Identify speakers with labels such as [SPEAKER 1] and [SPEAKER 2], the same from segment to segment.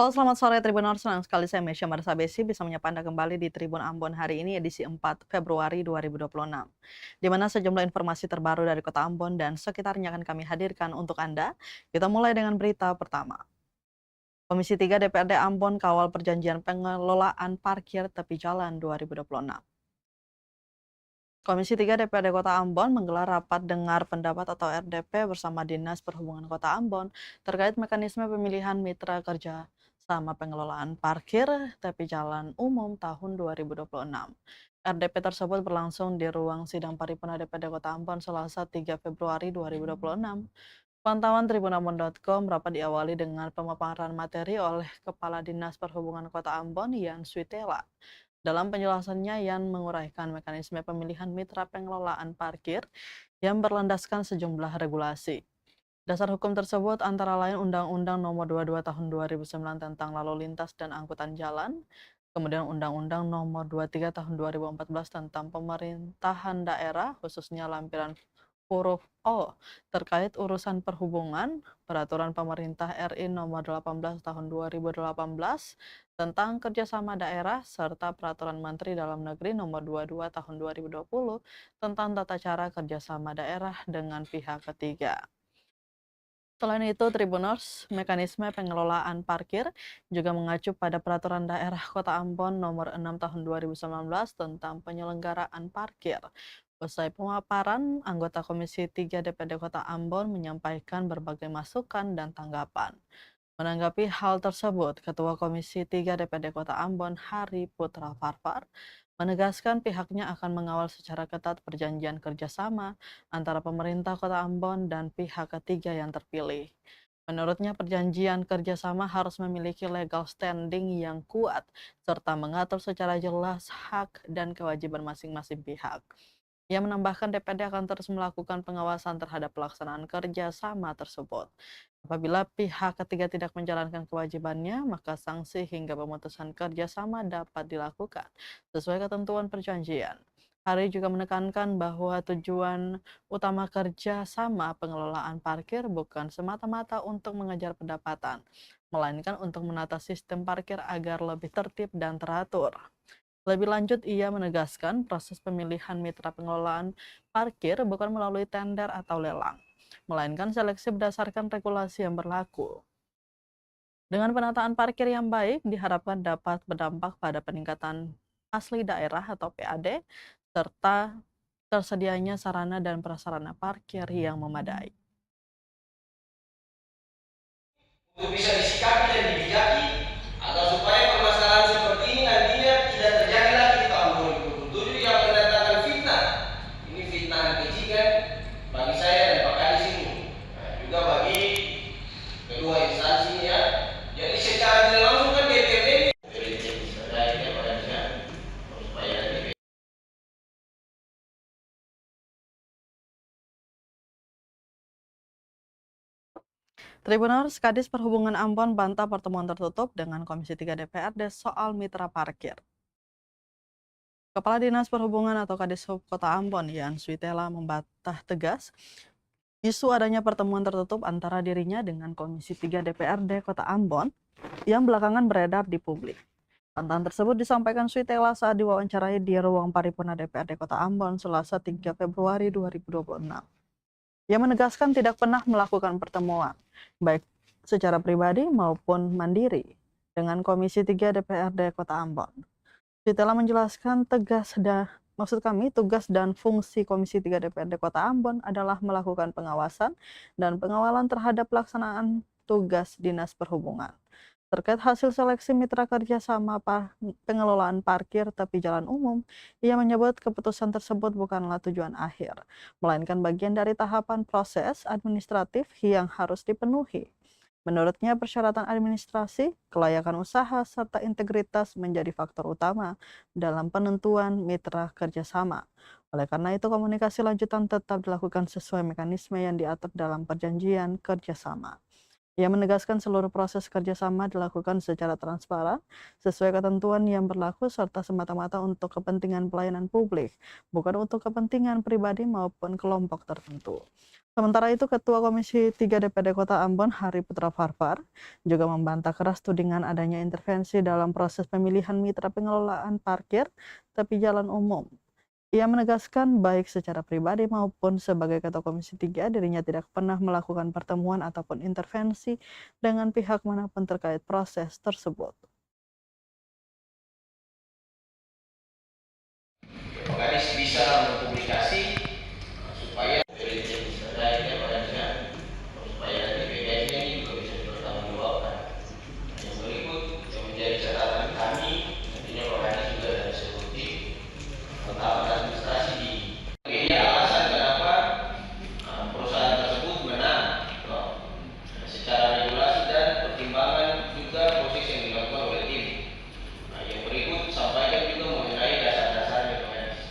[SPEAKER 1] Halo, selamat sore Tribuners. Senang sekali saya Mesya Marsabesi bisa menyapa Anda kembali di Tribun Ambon hari ini edisi 4 Februari 2026. Di mana sejumlah informasi terbaru dari Kota Ambon dan sekitarnya akan kami hadirkan untuk Anda. Kita mulai dengan berita pertama. Komisi 3 DPRD Ambon kawal perjanjian pengelolaan parkir tepi jalan 2026. Komisi 3 DPRD Kota Ambon menggelar rapat dengar pendapat atau RDP bersama Dinas Perhubungan Kota Ambon terkait mekanisme pemilihan mitra kerja sama pengelolaan parkir tepi jalan umum tahun 2026. RDP tersebut berlangsung di ruang sidang paripurna DPRD Kota Ambon Selasa 3 Februari 2026. Pantauan tribunambon.com rapat diawali dengan pemaparan materi oleh Kepala Dinas Perhubungan Kota Ambon, Yan Switela. Dalam penjelasannya, Yan menguraikan mekanisme pemilihan mitra pengelolaan parkir yang berlandaskan sejumlah regulasi. Dasar hukum tersebut antara lain Undang-Undang Nomor 22 Tahun 2009 tentang Lalu Lintas dan Angkutan Jalan, kemudian Undang-Undang Nomor 23 Tahun 2014 tentang Pemerintahan Daerah, khususnya lampiran huruf O, terkait urusan perhubungan, Peraturan Pemerintah RI Nomor 18 Tahun 2018 tentang kerjasama daerah, serta Peraturan Menteri Dalam Negeri Nomor 22 Tahun 2020 tentang tata cara kerjasama daerah dengan pihak ketiga. Selain itu, Tribuners, mekanisme pengelolaan parkir juga mengacu pada Peraturan Daerah Kota Ambon Nomor 6 Tahun 2019 tentang penyelenggaraan parkir. Usai pemaparan, anggota Komisi 3 DPRD Kota Ambon menyampaikan berbagai masukan dan tanggapan. Menanggapi hal tersebut, Ketua Komisi 3 DPRD Kota Ambon, Hari Putra Farfar, menegaskan pihaknya akan mengawal secara ketat perjanjian kerjasama antara pemerintah Kota Ambon dan pihak ketiga yang terpilih. Menurutnya, perjanjian kerjasama harus memiliki legal standing yang kuat, serta mengatur secara jelas hak dan kewajiban masing-masing pihak. Ia menambahkan DPD akan terus melakukan pengawasan terhadap pelaksanaan kerjasama tersebut. Apabila pihak ketiga tidak menjalankan kewajibannya, maka sanksi hingga pemutusan kerjasama dapat dilakukan sesuai ketentuan perjanjian. Hari juga menekankan bahwa tujuan utama kerjasama pengelolaan parkir bukan semata-mata untuk mengejar pendapatan, melainkan untuk menata sistem parkir agar lebih tertib dan teratur. Lebih lanjut, ia menegaskan proses pemilihan mitra pengelolaan parkir bukan melalui tender atau lelang, melainkan seleksi berdasarkan regulasi yang berlaku. Dengan penataan parkir yang baik, diharapkan dapat berdampak pada peningkatan asli daerah atau PAD, serta tersedianya sarana dan prasarana parkir yang memadai.
[SPEAKER 2] Untuk bisa disikapi dan dibijaki agar supaya permasalahan seperti ini nantinya tidak terjadi lagi di tahun 2027 yang mendatangkan fitnah. Ini fitnah keji kan bagi saya dan Pak Kadis ini. Nah, juga bagi kedua instansi ya. Jadi secara tidak langsung kan DPRD ini supaya
[SPEAKER 1] Tribuners, Kadis Perhubungan Ambon bantah pertemuan tertutup dengan Komisi 3 DPRD soal mitra parkir. Kepala Dinas Perhubungan atau Kadishub Kota Ambon, Yan Switela, membantah tegas isu adanya pertemuan tertutup antara dirinya dengan Komisi 3 DPRD Kota Ambon yang belakangan beredar di publik. Bantahan tersebut disampaikan Switela saat diwawancarai di ruang paripurna DPRD Kota Ambon Selasa 3 Februari 2026. Ia menegaskan tidak pernah melakukan pertemuan, baik secara pribadi maupun mandiri, dengan Komisi 3 DPRD Kota Ambon. Switela menjelaskan tugas dan fungsi Komisi 3 DPRD Kota Ambon adalah melakukan pengawasan dan pengawalan terhadap pelaksanaan tugas Dinas Perhubungan. Terkait hasil seleksi mitra kerjasama pengelolaan parkir tepi jalan umum, ia menyebut keputusan tersebut bukanlah tujuan akhir, melainkan bagian dari tahapan proses administratif yang harus dipenuhi. Menurutnya, persyaratan administrasi, kelayakan usaha, serta integritas menjadi faktor utama dalam penentuan mitra kerjasama. Oleh karena itu, komunikasi lanjutan tetap dilakukan sesuai mekanisme yang diatur dalam perjanjian kerjasama. Ia menegaskan seluruh proses kerjasama dilakukan secara transparan, sesuai ketentuan yang berlaku, serta semata-mata untuk kepentingan pelayanan publik, bukan untuk kepentingan pribadi maupun kelompok tertentu. Sementara itu, Ketua Komisi 3 DPD Kota Ambon, Hari Putra Farfar, juga membantah keras tudingan adanya intervensi dalam proses pemilihan mitra pengelolaan parkir tepi jalan umum. Ia menegaskan baik secara pribadi maupun sebagai Ketua Komisi 3, dirinya tidak pernah melakukan pertemuan ataupun intervensi dengan pihak manapun terkait proses tersebut.
[SPEAKER 2] Kadis bisa mempublikasi supaya intelijen terkait kepadanya supaya nanti PKS ini juga bisa dipertanggungjawabkan. Yang berikut yang menjadi catatan kami tentunya Pak Kadis juga dan eksekutif tahapan administrasi di ini alasan kenapa perusahaan tersebut menang secara regulasi dan pertimbangan juga proses yang dilakukan oleh tim. Yang berikut sampaikan juga mengenai dasar-dasarnya Pak Kadis.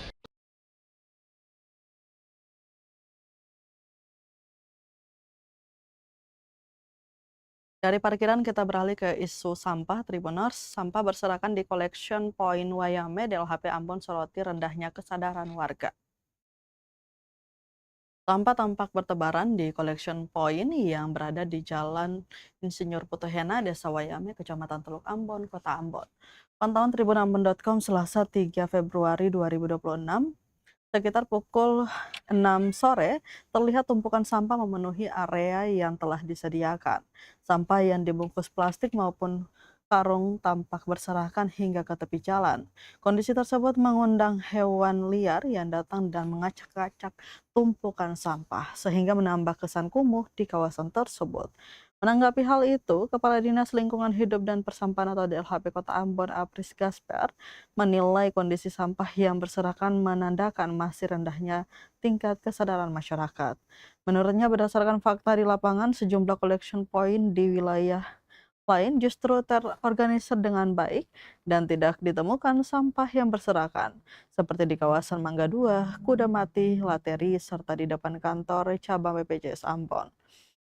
[SPEAKER 1] Dari parkiran kita beralih ke isu sampah Tribuners. Sampah berserakan di collection point Wayame DLHP Ambon soroti rendahnya kesadaran warga. Sampah tampak bertebaran di collection point yang berada di Jalan Insinyur Putohena, Desa Wayame, Kecamatan Teluk Ambon, Kota Ambon. Pantauan tribunambon.com Selasa 3 Februari 2026, sekitar pukul 6 sore, terlihat tumpukan sampah memenuhi area yang telah disediakan. Sampah yang dibungkus plastik maupun karung tampak berserakan hingga ke tepi jalan. Kondisi tersebut mengundang hewan liar yang datang dan mengacak-acak tumpukan sampah, sehingga menambah kesan kumuh di kawasan tersebut. Menanggapi hal itu, Kepala Dinas Lingkungan Hidup dan Persampahan atau DLHP Kota Ambon, Apris Gasper, menilai kondisi sampah yang berserakan menandakan masih rendahnya tingkat kesadaran masyarakat. Menurutnya, berdasarkan fakta di lapangan, sejumlah collection point di wilayah lain justru terorganisir dengan baik dan tidak ditemukan sampah yang berserakan, seperti di kawasan Mangga 2, Kudamati, Lateri, serta di depan kantor cabang BPJS Ambon.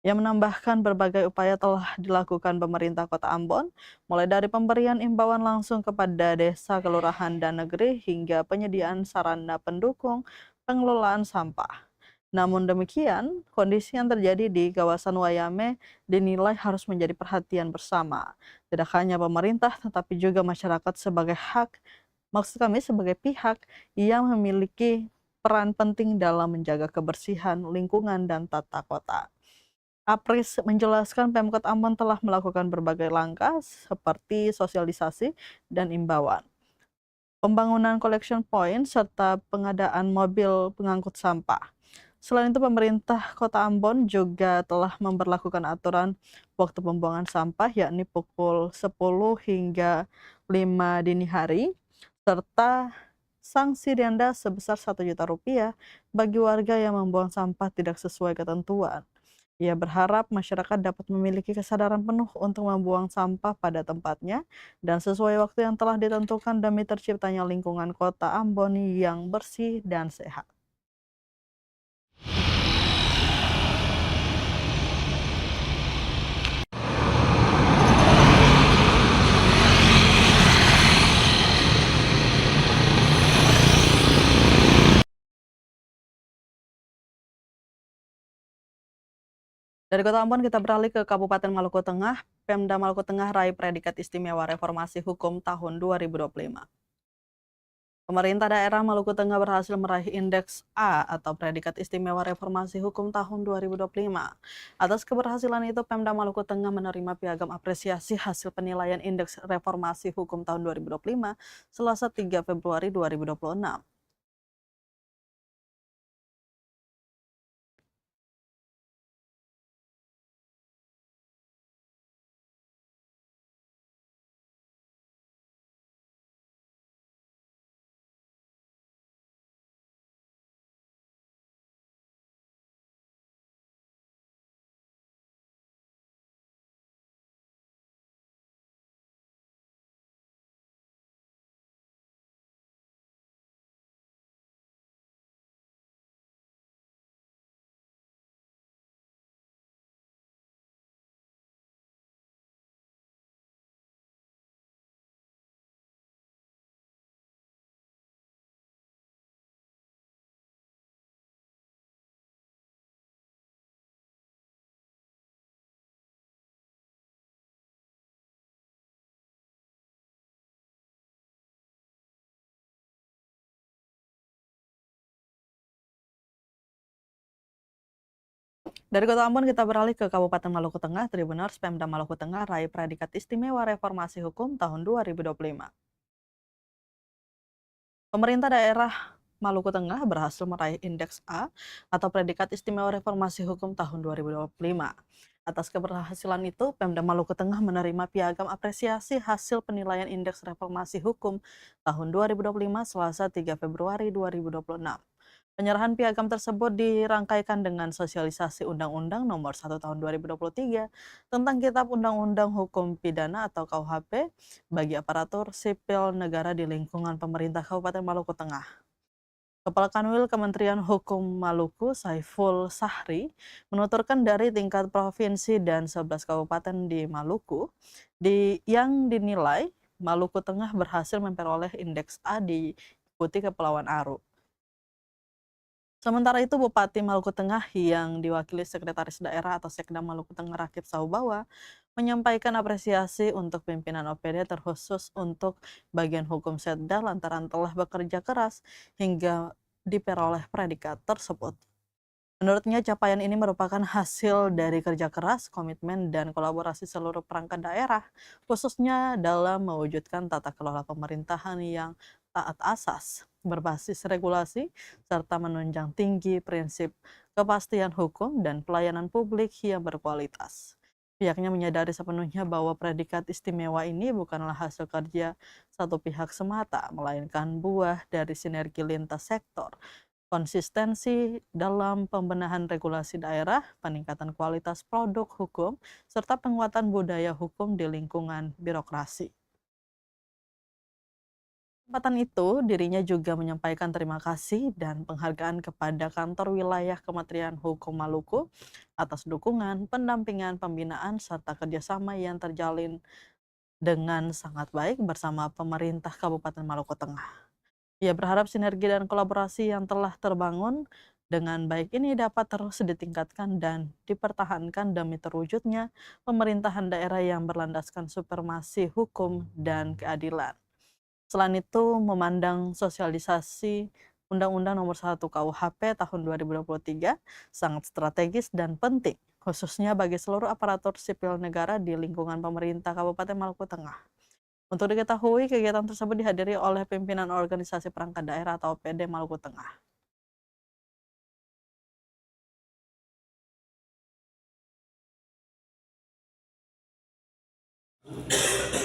[SPEAKER 1] Ia menambahkan berbagai upaya telah dilakukan pemerintah Kota Ambon, mulai dari pemberian imbauan langsung kepada desa, kelurahan, dan negeri, hingga penyediaan sarana pendukung pengelolaan sampah. Namun demikian, kondisi yang terjadi di kawasan Wayame dinilai harus menjadi perhatian bersama. Tidak hanya pemerintah, tetapi juga masyarakat maksud kami sebagai pihak yang memiliki peran penting dalam menjaga kebersihan lingkungan dan tata kota. Apris menjelaskan Pemkot Ambon telah melakukan berbagai langkah seperti sosialisasi dan imbauan, pembangunan collection point, serta pengadaan mobil pengangkut sampah. Selain itu, pemerintah Kota Ambon juga telah memberlakukan aturan waktu pembuangan sampah, yakni pukul 10 hingga 5 dini hari, serta sanksi denda sebesar Rp1.000.000 bagi warga yang membuang sampah tidak sesuai ketentuan. Ia berharap masyarakat dapat memiliki kesadaran penuh untuk membuang sampah pada tempatnya dan sesuai waktu yang telah ditentukan demi terciptanya lingkungan Kota Ambon yang bersih dan sehat. Dari Kota Ambon kita beralih ke Kabupaten Maluku Tengah. Pemda Maluku Tengah raih predikat istimewa reformasi hukum tahun 2025. Pemerintah daerah Maluku Tengah berhasil meraih indeks A atau predikat istimewa reformasi hukum tahun 2025. Atas keberhasilan itu, Pemda Maluku Tengah menerima piagam apresiasi hasil penilaian indeks reformasi hukum tahun 2025 Selasa 3 Februari 2026. Dari Kota Ambon kita beralih ke Kabupaten Maluku Tengah. Tribuners Pemda Maluku Tengah raih predikat istimewa reformasi hukum tahun 2025. Pemerintah daerah Maluku Tengah berhasil meraih indeks A atau predikat istimewa reformasi hukum tahun 2025. Atas keberhasilan itu, Pemda Maluku Tengah menerima piagam apresiasi hasil penilaian indeks reformasi hukum tahun 2025 Selasa 3 Februari 2026. Penyerahan piagam tersebut dirangkaikan dengan sosialisasi Undang-Undang Nomor 1 Tahun 2023 tentang Kitab Undang-Undang Hukum Pidana atau KUHP bagi aparatur sipil negara di lingkungan pemerintah Kabupaten Maluku Tengah. Kepala Kanwil Kementerian Hukum Maluku, Saiful Sahri, menuturkan dari tingkat provinsi dan 11 kabupaten di Maluku, yang dinilai Maluku Tengah berhasil memperoleh indeks A diikuti Kepulauan Aru. Sementara itu, Bupati Maluku Tengah yang diwakili Sekretaris Daerah atau Sekda Maluku Tengah Rakib Saubawa menyampaikan apresiasi untuk pimpinan OPD terkhusus untuk bagian hukum Setda lantaran telah bekerja keras hingga diperoleh predikat tersebut. Menurutnya, capaian ini merupakan hasil dari kerja keras, komitmen, dan kolaborasi seluruh perangkat daerah, khususnya dalam mewujudkan tata kelola pemerintahan yang taat asas, berbasis regulasi, serta menunjang tinggi prinsip kepastian hukum dan pelayanan publik yang berkualitas. Pihaknya menyadari sepenuhnya bahwa predikat istimewa ini bukanlah hasil kerja satu pihak semata, melainkan buah dari sinergi lintas sektor, konsistensi dalam pembenahan regulasi daerah, peningkatan kualitas produk hukum, serta penguatan budaya hukum di lingkungan birokrasi. Kesempatan itu, dirinya juga menyampaikan terima kasih dan penghargaan kepada kantor wilayah Kementerian Hukum Maluku atas dukungan, pendampingan, pembinaan, serta kerjasama yang terjalin dengan sangat baik bersama pemerintah Kabupaten Maluku Tengah. Ia berharap sinergi dan kolaborasi yang telah terbangun dengan baik ini dapat terus ditingkatkan dan dipertahankan demi terwujudnya pemerintahan daerah yang berlandaskan supremasi hukum dan keadilan. Selain itu, memandang sosialisasi Undang-Undang Nomor 1 KUHP tahun 2023 sangat strategis dan penting, khususnya bagi seluruh aparatur sipil negara di lingkungan pemerintah Kabupaten Maluku Tengah. Untuk diketahui, kegiatan tersebut dihadiri oleh pimpinan organisasi perangkat daerah atau OPD Maluku Tengah.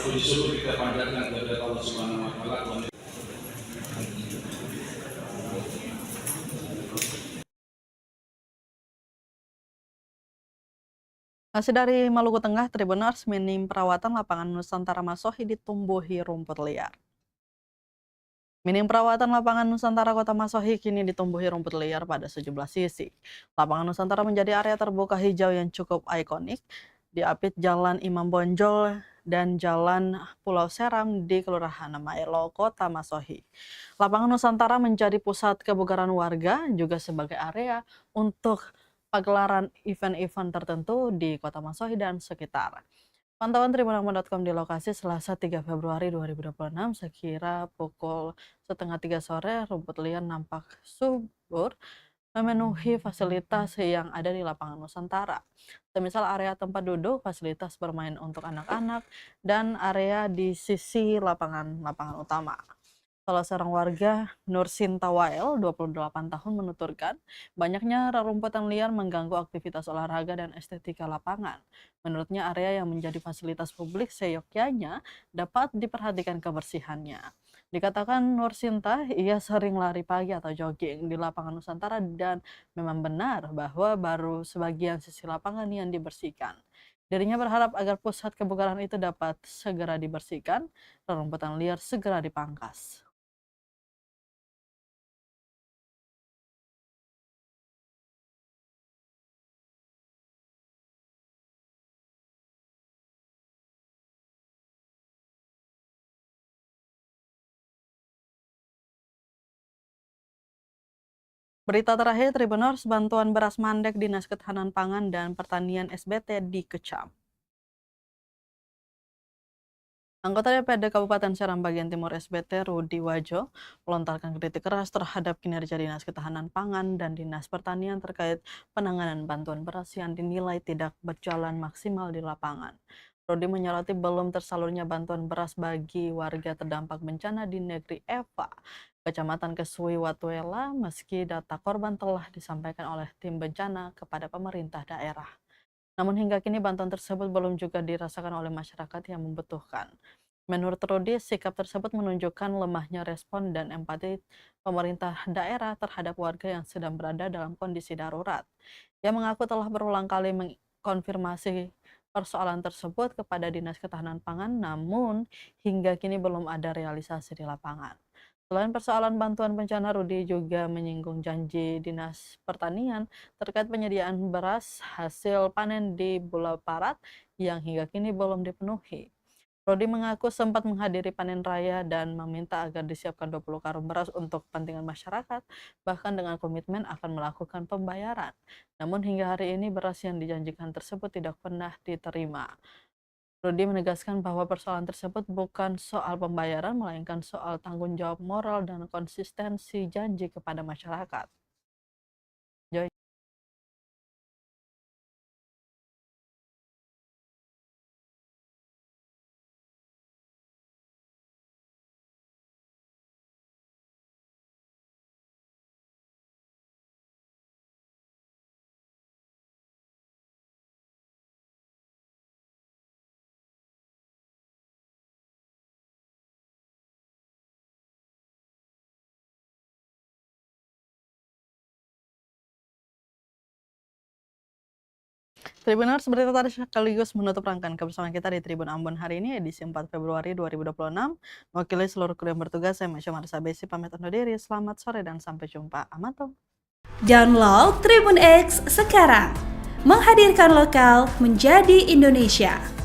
[SPEAKER 3] Puji syukur kita panjatkan kepada Allah Subhanahu wa taala.
[SPEAKER 1] Masih dari Maluku Tengah, Tribuners, minim perawatan lapangan Nusantara Masohi ditumbuhi rumput liar. Minim perawatan lapangan Nusantara Kota Masohi kini ditumbuhi rumput liar pada sejumlah sisi. Lapangan Nusantara menjadi area terbuka hijau yang cukup ikonik, diapit Jalan Imam Bonjol dan Jalan Pulau Seram di Kelurahan Maelo, Kota Masohi. Lapangan Nusantara menjadi pusat kebugaran warga, juga sebagai area untuk pagelaran event-event tertentu di Kota Masohi dan sekitar. Pantauan tribunambon.com di lokasi Selasa 3 Februari 2026 sekira pukul setengah 3 sore, rumput liar nampak subur memenuhi fasilitas yang ada di lapangan Nusantara. Semisal area tempat duduk, fasilitas bermain untuk anak-anak, dan area di sisi lapangan utama. Salah seorang warga, Nur Sintawael, 28 tahun, menuturkan banyaknya rerumputan liar mengganggu aktivitas olahraga dan estetika lapangan. Menurutnya, area yang menjadi fasilitas publik seyogyanya dapat diperhatikan kebersihannya. Dikatakan Nur Sinta, ia sering lari pagi atau jogging di lapangan Nusantara dan memang benar bahwa baru sebagian sisi lapangan yang dibersihkan. Dirinya berharap agar pusat kebugaran itu dapat segera dibersihkan, rerumputan liar segera dipangkas. Berita terakhir, Tribuners, bantuan beras mandek Dinas Ketahanan Pangan dan Pertanian SBT dikecam. Anggota DPRD Kabupaten Seram Bagian Timur SBT Rudi Wajo melontarkan kritik keras terhadap kinerja Dinas Ketahanan Pangan dan Dinas Pertanian terkait penanganan bantuan beras yang dinilai tidak berjalan maksimal di lapangan. Rudi menyoroti belum tersalurnya bantuan beras bagi warga terdampak bencana di negeri Eva, Kecamatan Kesui Watuela, meski data korban telah disampaikan oleh tim bencana kepada pemerintah daerah. Namun hingga kini bantuan tersebut belum juga dirasakan oleh masyarakat yang membutuhkan. Menurut Rudi, sikap tersebut menunjukkan lemahnya respon dan empati pemerintah daerah terhadap warga yang sedang berada dalam kondisi darurat. Ia mengaku telah berulang kali mengkonfirmasi persoalan tersebut kepada Dinas Ketahanan Pangan, namun hingga kini belum ada realisasi di lapangan. Selain persoalan bantuan bencana, Rudi juga menyinggung janji Dinas Pertanian terkait penyediaan beras hasil panen di Bulak Barat yang hingga kini belum dipenuhi. Rudi mengaku sempat menghadiri panen raya dan meminta agar disiapkan 20 karung beras untuk kepentingan masyarakat, bahkan dengan komitmen akan melakukan pembayaran. Namun hingga hari ini beras yang dijanjikan tersebut tidak pernah diterima. Rudi menegaskan bahwa persoalan tersebut bukan soal pembayaran, melainkan soal tanggung jawab moral dan konsistensi janji kepada masyarakat. Joy. Tribuners, berita tadi sekaligus menutup rangkaian kebersamaan kita di Tribun Ambon hari ini, edisi 4 Februari 2026. Mewakili seluruh kru yang bertugas, saya Masya Marisa Besi pamit undur diri. Selamat sore dan sampai jumpa. Amato.
[SPEAKER 4] Download Tribun X sekarang, menghadirkan lokal menjadi Indonesia.